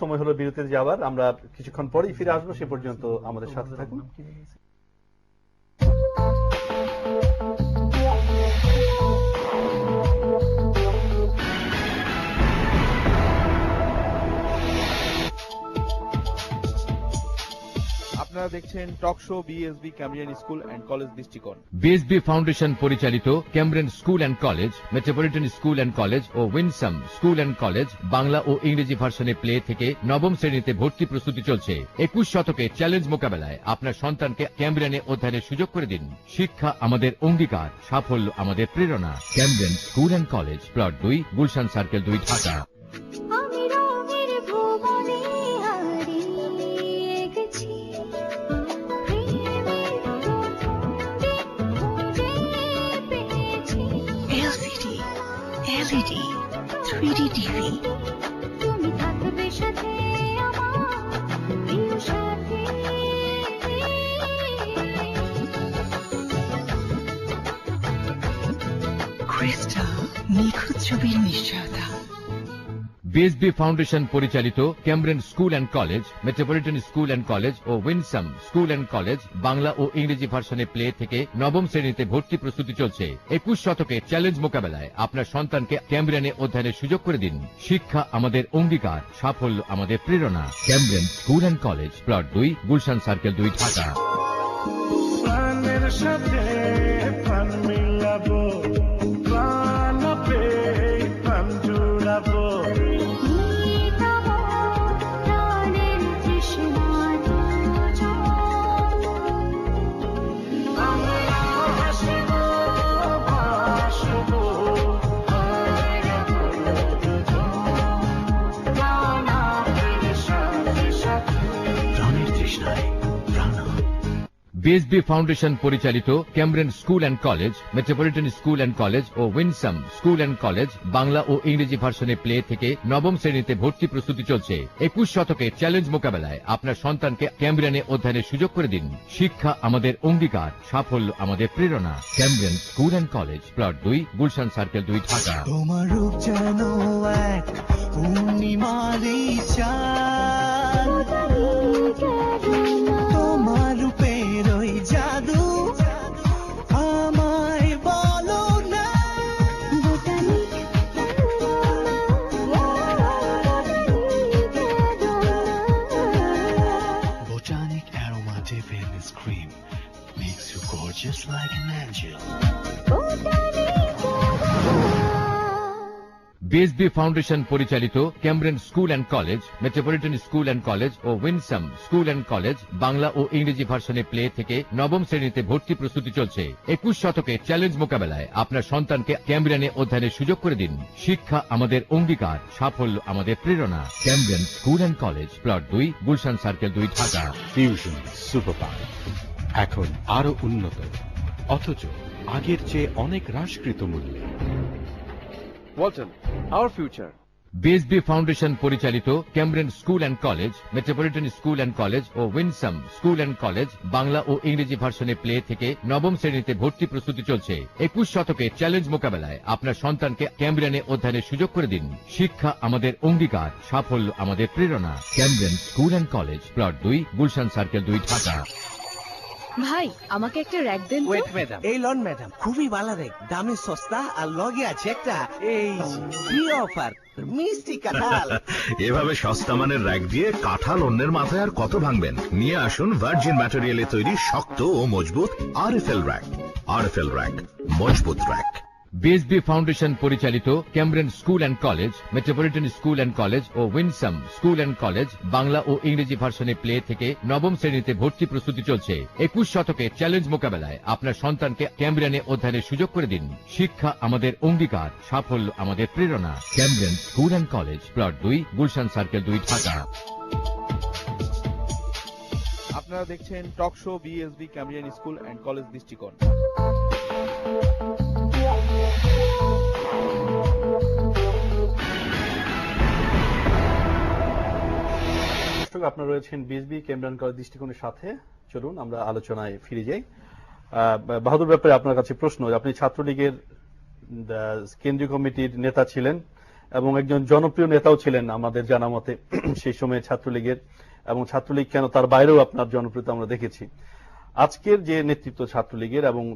সময় হলো বিরতিতে যাওয়ার। আমরা কিছুক্ষণ পরেই ফিরে আসবো, সে পর্যন্ত আমাদের সাথে থাকুন। আপনারা দেখছেন talk show BSB Cambrian School and College দৃষ্টিকোণ। বিএসবি ফাউন্ডেশন পরিচালিত Cambrian School and College, Metropolitan School and College ও Winsome School and College Bangla ও ইংরেজি ভার্সনে প্লে থেকে নবম শ্রেণীতে ভর্তি প্রস্তুতি চলছে। 21 শতকে চ্যালেঞ্জ মোকাবেলায় আপনার সন্তানকে ক্যামব্রিয়ানে অধ্যয়নের সুযোগ করে দিন। শিক্ষা আমাদের অঙ্গীকার, সাফল্য আমাদের প্রেরণা। Cambrian School and College, plot 2, Gulshan circle 2, Dhaka. LED 3D TV তুমি থাকবে সাথে আমার প্রিয় সাথী ক্রিস্টাল নিখুঁত ছবির নিশ্চয়তা। বিএসবি ফাউন্ডেশন পরিচালিত Cambrian School and College, Metropolitan School and College ও Winsome School and College Bangla ও ইংরেজি ভার্সনে প্লে থেকে নবম শ্রেণীতে ভর্তি প্রস্তুতি চলছে। 21 শতকে চ্যালেঞ্জ মোকাবেলায় আপনার সন্তানকে ক্যামব্রিয়ানে অধ্যয়নের সুযোগ করে দিন। শিক্ষা আমাদের অঙ্গীকার, সাফল্য আমাদের প্রেরণা। Cambrian School and College, plot 2, Gulshan circle 2, Dhaka. BSB Foundation পরিচালিত Cambrian School and College, Metropolitan School and College ও Winsome School and College Bangla ও ইংরেজি ভার্সনে প্লে থেকে নবম শ্রেণীতে ভর্তি প্রস্তুতি চলছে। 21 শতকে চ্যালেঞ্জ মোকাবেলায় আপনার সন্তানকে ক্যামব্রিয়ানে অধ্যয়নের সুযোগ করে দিন। শিক্ষা আমাদের অঙ্গীকার, সাফল্য আমাদের প্রেরণা। Cambrian School and College, plot 2, Gulshan circle 2, Dhaka. তোমার রূপ যেন এক পূর্ণিমারি চাঁদ, তোমার রূপের ওই জাদু আমায় বলো না। Botanic Aroma Defense Cream makes you gorgeous like an angel. BSB Foundation পরিচালিত Cambrian School and College, Metropolitan School and College ও Winsome School and College Bangla ও ইংরেজি ভার্সনে প্লে থেকে নবম শ্রেণীতে ভর্তি প্রস্তুতি চলছে। 21 শতকে চ্যালেঞ্জ মোকাবেলায় আপনার সন্তানকে ক্যামব্রিয়ানে অধ্যয়নের সুযোগ করে দিন। শিক্ষা আমাদের অঙ্গীকার, সাফল্য আমাদের প্রেরণা। Cambrian School and College, plot 2, Gulshan circle 2, Dhaka. Fusion super power এখন আরো উন্নত, অথচ আগের চেয়ে অনেক হ্রাসকৃত মূল্যে। Walton, our future. BSB Foundation পরিচালিত Cambrian School and College, Metropolitan School and College ও Winsome School and College Bangla ও ইংরেজি ভার্সনে প্লে থেকে নবম শ্রেণীতে ভর্তি প্রস্তুতি চলছে। 21 শতকে চ্যালেঞ্জ মোকাবেলায় আপনার সন্তানকে ক্যামব্রিয়ানে অধ্যয়নের সুযোগ করে দিন। শিক্ষা আমাদের অঙ্গীকার, সাফল্য আমাদের প্রেরণা। Cambrian School and College, plot 2, Gulshan circle 2, Dhaka. ভাই আমাকে একটা র‍্যাক দেন তো। ওয়েট ম্যাডাম, এই লন ম্যাডাম, খুবই ভালো রে, দামে সস্তা আর লগে আছে একটা এই ফ্রি অফার, মিষ্টি কাঁঠাল। এভাবে সস্তা মানের র‍্যাক দিয়ে কাঁঠাল অন্যের মাথায় আর কত ভাঙবেন? নিয়ে আসুন ভার্জিন ম্যাটেরিয়ালে তৈরি শক্ত ও মজবুত আরএফএল র‍্যাক। আরএফএল র‍্যাক, মজবুত র‍্যাক। বিএসবি ফাউন্ডেশন পরিচালিত Cambrian School and College, Metropolitan School and College ও Winsome School and College Bangla ও ইংরেজি ভার্সনে প্লে থেকে নবম শ্রেণীতে ভর্তি প্রস্তুতি চলছে। 21 শতকে চ্যালেঞ্জ মোকাবেলায় আপনার সন্তানকে ক্যামব্রিয়ানে অধ্যয়নের সুযোগ করে দিন। শিক্ষা আমাদের অঙ্গীকার, সাফল্য আমাদের প্রেরণা। Cambrian School and College, plot 2, Gulshan circle 2, Dhaka. আপনারা দেখছেন talk show BSB Cambrian School and College দৃষ্টিকোণ। আপনারা রয়েছেন বিএসবি ক্যামব্রিয়ান কলেজ দৃষ্টিকোণের সাথে। চলুন আমরা আলোচনায় ফিরে যাই। বাহাদুর ব্যাপারে আপনার কাছে প্রশ্ন, আপনি ছাত্রলীগের কেন্দ্রীয় কমিটির নেতা ছিলেন এবং একজন জনপ্রিয় নেতাও ছিলেন আমাদের জানা মতে সেই সময়ে ছাত্রলীগের, এবং ছাত্রলীগ কেন তার বাইরেও আপনার জনপ্রিয়তা আমরা দেখেছি। আজকের যে নেতৃত্ব ছাত্রলীগের এবং